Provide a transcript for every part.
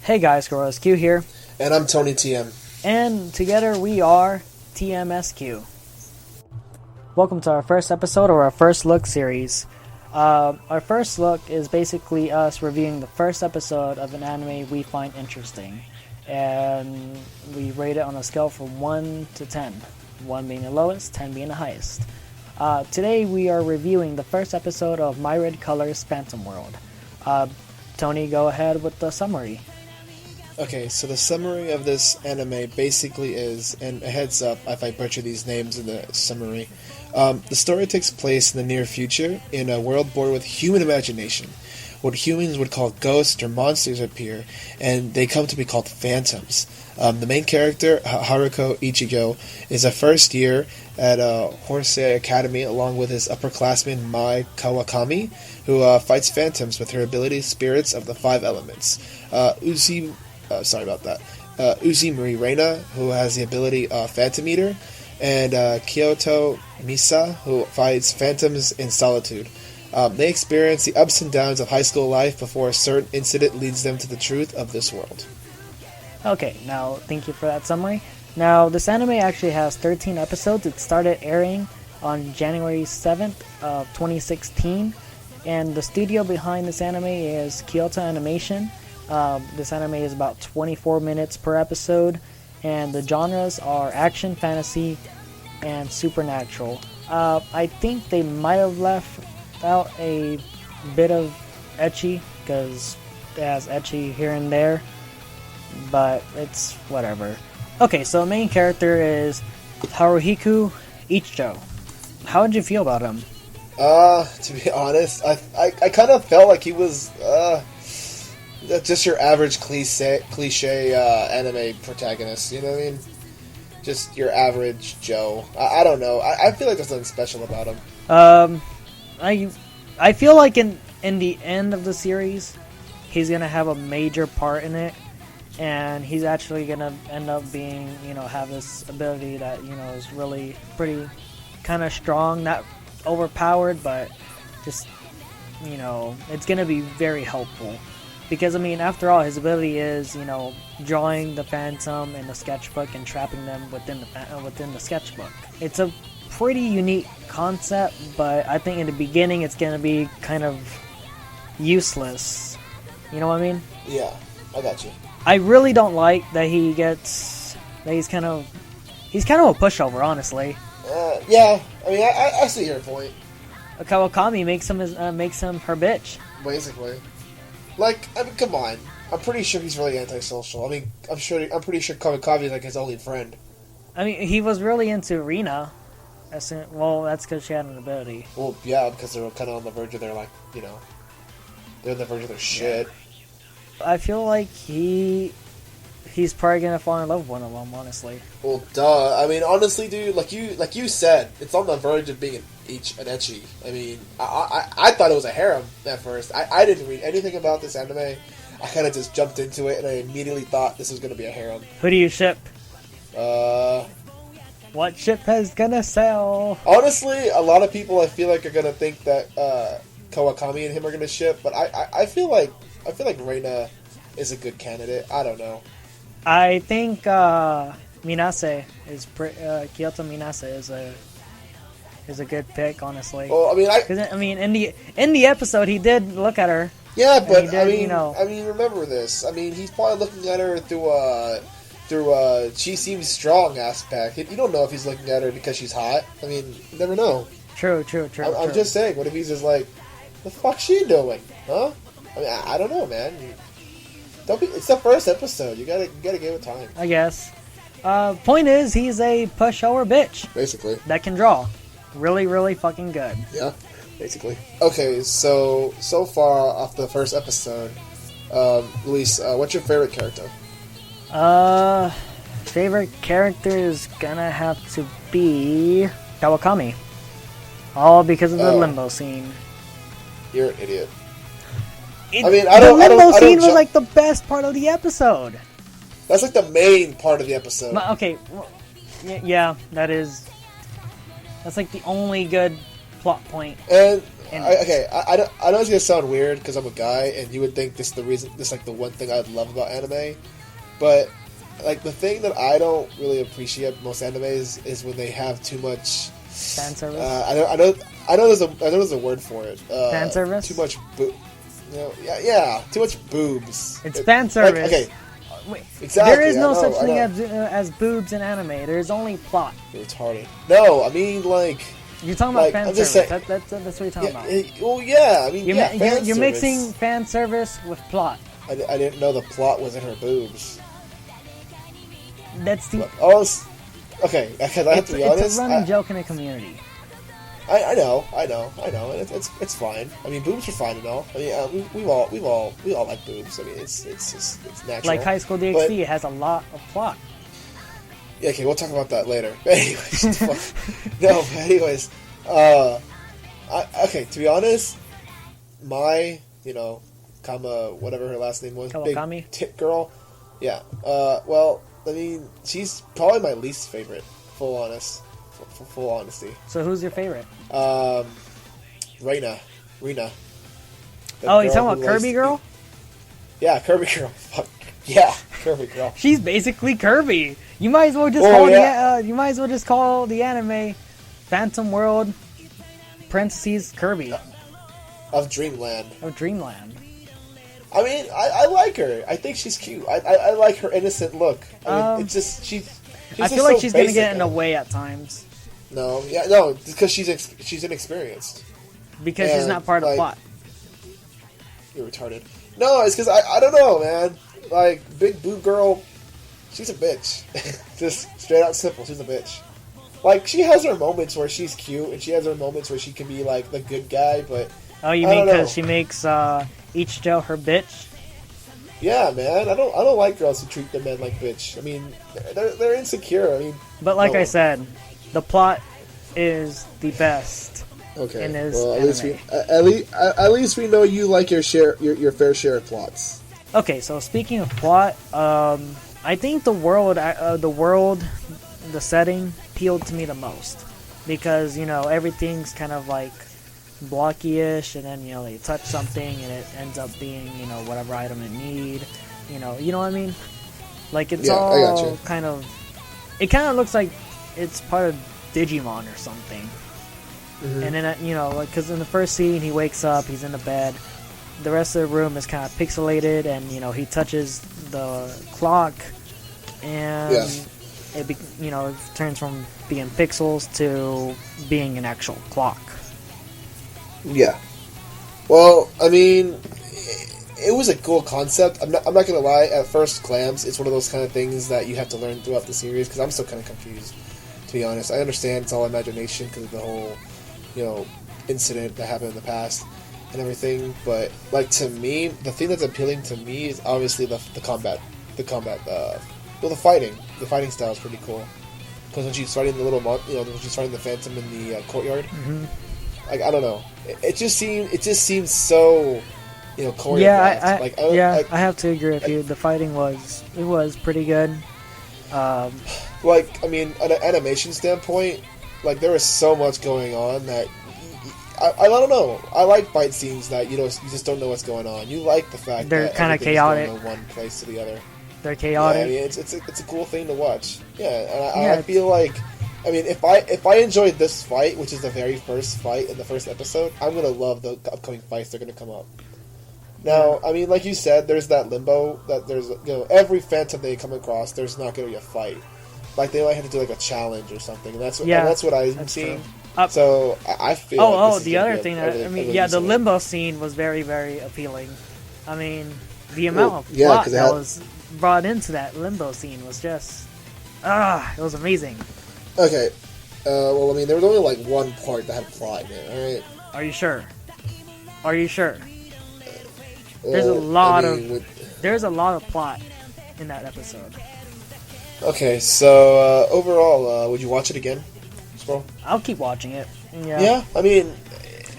Hey guys, GorillazQ here, And I'm Tony TM. and together we are TMSQ. Welcome to our first episode of our First Look series. Our first look is basically us reviewing the first episode of an anime we find interesting, and we rate it on a scale from 1 to 10, 1 being the lowest, 10 being the highest. Today we are reviewing the first episode of My Red Color's Phantom World. Tony, go ahead with the summary. Okay, so the summary of this anime basically is, and a heads up if I butcher these names in the summary, the story takes place in the near future in a world born with human imagination. What humans would call ghosts or monsters appear, and they come to be called phantoms. The main character, Haruko Ichigo, is a first year at Horsei Academy along with his upperclassman Mai Kawakami, who fights phantoms with her ability spirits of the five elements. Uzi Marie Reina, who has the ability Phantom Eater, and Kyoto Misa, who fights phantoms in solitude. They experience the ups and downs of high school life before a certain incident leads them to the truth of this world. Okay, now thank you for that summary. Now, this anime actually has 13 episodes. It started airing on January 7th of 2016, and the studio behind this anime is Kyoto Animation. This anime is about 24 minutes per episode, and the genres are action, fantasy, and supernatural. I think they might have left out a bit of ecchi, because it has ecchi here and there, but it's whatever. Okay, so the main character is Haruhiko Ichigo. How did you feel about him? To be honest, I kind of felt like he was, just your average cliche anime protagonist, you know what I mean? Just your average Joe. I don't know. I feel like there's something special about him. I feel like in the end of the series, he's gonna have a major part in it, and he's actually gonna end up being, have this ability that, is really pretty kind of strong, not overpowered, but just, it's gonna be very helpful. Because, after all, his ability is, drawing the phantom in the sketchbook and trapping them within the sketchbook. It's a pretty unique concept, but I think in the beginning it's going to be kind of useless. You know what I mean? Yeah, I got you. I really don't like that he's kind of a pushover, honestly. Yeah, I see your point. Kawakami makes him her bitch. Basically. Come on. I'm pretty sure he's really antisocial. I'm pretty sure Kawakami is like his only friend. He was really into Rina. That's because she had an ability. Well, yeah, because they're kind of on the verge of their, they're on the verge of their shit. I feel like he's probably gonna fall in love with one of them, honestly. Well, duh. Honestly, dude, like you said, it's on the verge of being an ecchi. I thought it was a harem at first. I didn't read anything about this anime. I kind of just jumped into it, and I immediately thought this was gonna be a harem. Who do you ship? What ship is gonna sell? Honestly, a lot of people I feel like are gonna think that Kawakami and him are gonna ship, but I feel like Reina is a good candidate. I don't know. I think Minase is Kyoto Minase is a good pick, honestly. Well, in the episode he did look at her. Yeah, but remember this. He's probably looking at her through she seems strong aspect. You don't know if he's looking at her because she's hot. You never know. True. I'm just saying. What if he's just like, the fuck's she doing? Huh? I don't know, man. It's the first episode. You gotta give it time. I guess. Point is, he's a pushover bitch. Basically. That can draw. Really, really fucking good. Yeah, basically. Okay, so far off the first episode, Luis, what's your favorite character? Favorite character is gonna have to be Kawakami. All because of the limbo scene. You're an idiot. The limbo scene was like the best part of the episode. That's like the main part of the episode. Okay, yeah, that's like the only good plot point. And And I know it's gonna sound weird because I'm a guy, and you would think this is the reason. This is like the one thing I love about anime, but like the thing that I don't really appreciate most animes is when they have too much fan service. I know there's a word for it. Fan service. Too much. Yeah. Too much boobs. It's fan service. Like, okay. Wait, Exactly. there is no such thing as as boobs in anime. There's only plot. You're retarded. No, I mean like. You're talking about fan service. Saying, that's what you're talking about. Well, yeah. I mean, You're mixing fan service with plot. I didn't know the plot was in her boobs. That's the. Okay. Because I have to be honest. It's a running joke in the community. I know. It's fine. I mean, boobs are fine and all. I mean, we all like boobs. I mean, it's natural. Like High School DxD, it has a lot of plot. Yeah, okay, we'll talk about that later. Anyways, no. But anyways, okay. To be honest, my Kama, whatever her last name was, Kawakami? big tit girl. Yeah. Well, I mean, she's probably my least favorite. Full honesty. So who's your favorite? Rena. Oh, you talking about Kirby girl? Yeah, Kirby girl. Fuck. Yeah, Kirby girl. She's basically Kirby. You might as well just call the anime Phantom World parentheses Kirby Of Dreamland. I mean, I like her. I think she's cute. I like her innocent look. I mean, it's just I feel like she's gonna get in the way at times. No, because she's inexperienced. Because she's not part of the plot. You're retarded. No, it's because I don't know, man. Like, big boob girl, she's a bitch. Just straight out simple, she's a bitch. Like, she has her moments where she's cute, and she has her moments where she can be like the good guy, but oh, you mean because she makes Ichijo her bitch? Yeah, man. I don't like girls who treat their men like bitch. I mean, they're insecure. I mean, but like I said, the plot is the best. Okay. In this well, anime. at least we know you like your fair share of plots. Okay, so speaking of plot, I think the setting appealed to me the most because everything's kind of like blocky-ish, and then they touch something and it ends up being whatever item it need. You know what I mean? Like it's all kind of. It kind of looks like it's part of Digimon or something. Mm-hmm. And then because in the first scene he wakes up, he's in the bed. The rest of the room is kind of pixelated, and he touches the clock, and it turns from being pixels to being an actual clock. Yeah. Well, I mean, it was a cool concept. I'm not gonna lie. At first glance, it's one of those kind of things that you have to learn throughout the series because I'm still kind of confused. To be honest, I understand it's all imagination because of the whole, incident that happened in the past and everything. But like to me, the thing that's appealing to me is obviously the combat. The fighting. The fighting style is pretty cool because when she's fighting the little when she's fighting the Phantom in the courtyard. Mm-hmm. Like I don't know, it just seems so, choreographed. Yeah, I have to agree with you. The fighting was pretty good. Like I mean, on an animation standpoint, like there was so much going on that I don't know. I like fight scenes that you just don't know what's going on. You like the fact they're that kind of chaotic. Going from one place to the other. They're chaotic. Yeah, I mean, it's a cool thing to watch. Yeah, and I feel like. I mean, if I enjoyed this fight, which is the very first fight in the first episode, I'm gonna love the upcoming fights that are gonna come up. Now, I mean, like you said, there's that limbo that there's every Phantom they come across, there's not gonna be a fight. Like they might have to do like a challenge or something, and that's what I'm seeing. So I feel. Like the other thing, the limbo scene was very, very appealing. I mean, the amount of plot that was brought into that limbo scene was just, it was amazing. Okay, well, I mean, there was only like one part that had plot in it. All right. Are you sure? There's a lot of plot in that episode. Okay, so overall, would you watch it again, Squirrel? I'll keep watching it. Yeah. Yeah, I mean,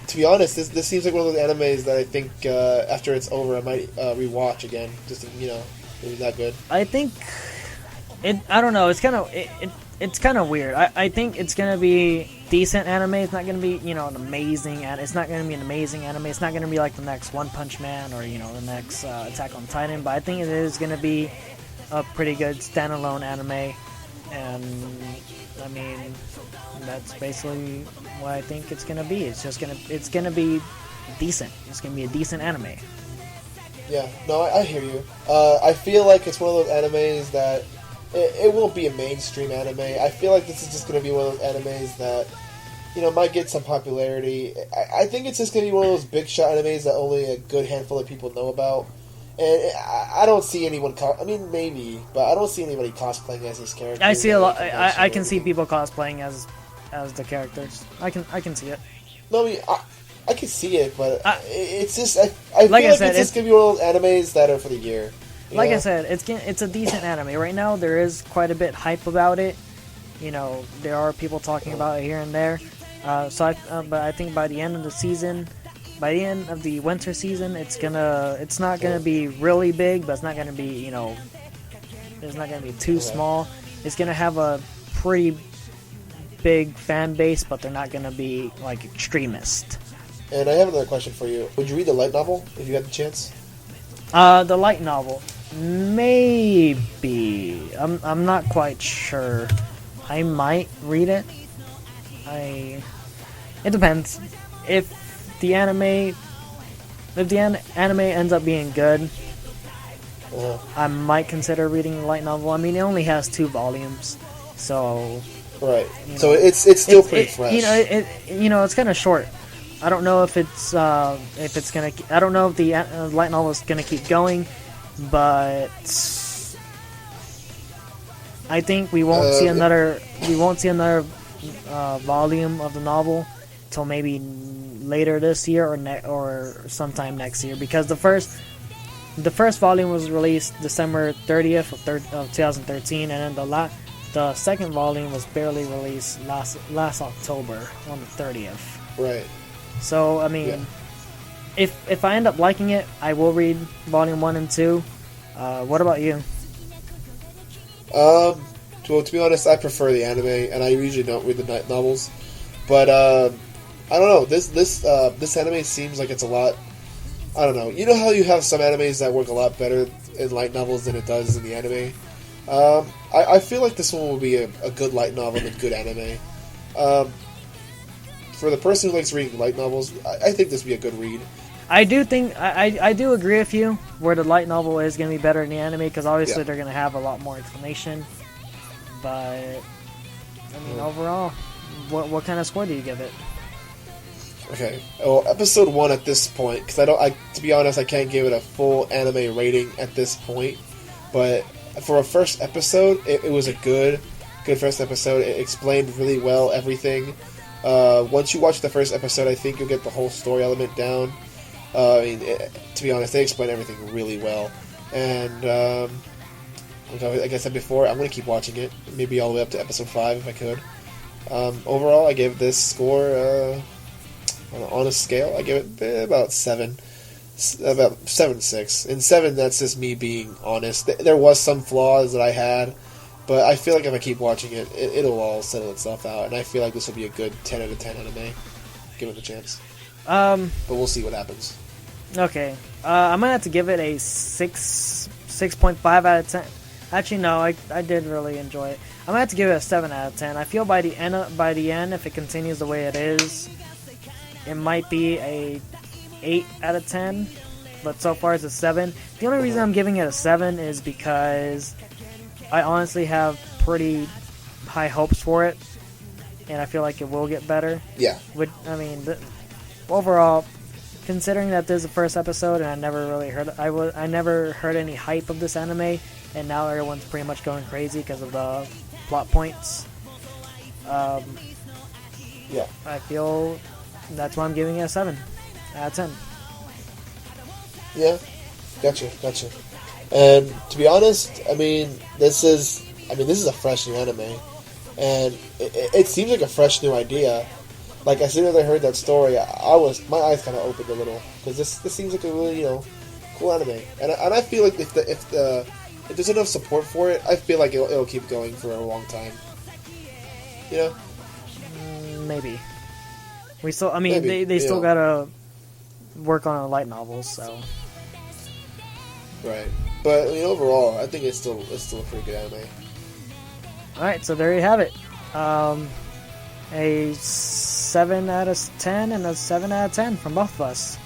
to be honest, this seems like one of those animes that I think after it's over, I might rewatch again. Just it was that good. I think it. I don't know. It's kind of it it's kind of weird. I think it's gonna be decent anime. It's not gonna be an amazing. It's not gonna be an amazing anime. It's not gonna be like the next One Punch Man or the next Attack on Titan. But I think it is gonna be a pretty good standalone anime, and I mean that's basically what I think it's gonna be. It's gonna be decent. It's gonna be a decent anime. Yeah, no, I hear you. I feel like it's one of those animes that it won't be a mainstream anime. I feel like this is just going to be one of those animes that, might get some popularity. I think it's just going to be one of those big shot animes that only a good handful of people know about. And I don't see anyone. I mean, maybe, but I don't see anybody cosplaying as this character. I see a lot. I can see people cosplaying as the characters. I can see it. No, I mean, I can see it, but it's just I feel like it's just gonna be one of those animes that are for the year. Like I said, it's a decent anime. Right now, there is quite a bit hype about it. There are people talking about it here and there. But I think by the end of the season, by the end of the winter season, it's not gonna be really big, but it's not gonna be it's not gonna be too small. It's gonna have a pretty big fan base, but they're not gonna be like extremist. And I have another question for you. Would you read the light novel if you had the chance? The light novel, maybe. I'm not quite sure. I might read it. It depends. If the anime ends up being good, I might consider reading the light novel. I mean, it only has 2 volumes, so right. So it's still pretty fresh. It's kind of short. I don't know if it's gonna. I don't know if the light novel is gonna keep going, but I think we won't see another. We won't see another volume of the novel till maybe later this year or sometime next year, because the first volume was released December 30th of 2013, and then the second volume was barely released last October on the 30th. Right. So, I mean, if I end up liking it, I will read Volume 1 and 2. What about you? Well, to be honest, I prefer the anime, and I usually don't read the light novels. But, I don't know, this anime seems like it's a lot... I don't know. You know how you have some animes that work a lot better in light novels than it does in the anime? I feel like this one will be a good light novel and a good anime. For the person who likes reading light novels, I think this would be a good read. I do think I do agree with you where the light novel is going to be better than the anime, because obviously they're going to have a lot more explanation. But I mean, overall, what kind of score do you give it? Okay, well, episode 1 at this point, because to be honest, I can't give it a full anime rating at this point. But for a first episode, it was a good first episode. It explained really well everything. Once you watch the first episode, I think you'll get the whole story element down. To be honest, they explain everything really well. And, like I said before, I'm going to keep watching it. Maybe all the way up to episode 5 if I could. Overall, I gave this score, on a scale, I give it about 7. About 7.6. And 7, that's just me being honest. There was some flaws that I had, but I feel like if I keep watching it, it'll all settle itself out, and I feel like this will be a good 10 out of 10 anime. Give it a chance. But we'll see what happens. Okay. I'm going to have to give it a 6.5 out of 10. Actually, no, I did really enjoy it. I'm going to have to give it a 7 out of 10. I feel by the end, if it continues the way it is, it might be a 8 out of 10, but so far it's a 7. The only reason I'm giving it a 7 is because I honestly have pretty high hopes for it, and I feel like it will get better. Yeah. Overall, considering that this is the first episode, and I never heard any hype of this anime, and now everyone's pretty much going crazy because of the plot points. Yeah. I feel that's why I'm giving it a 7 out of 10. Yeah. Gotcha. And to be honest, this is a fresh new anime, and it seems like a fresh new idea. Like, as soon as I heard that story, my eyes kind of opened a little, because this seems like a really cool anime, and I feel like if there's enough support for it, I feel like it'll keep going for a long time. You know? Maybe. We still. I mean, Maybe, they still know. gotta work on a light novel. So. Right. But I mean, overall, I think it's still a pretty good anime. All right, so there you have it. A 7 out of 10 and a 7 out of 10 from both of us.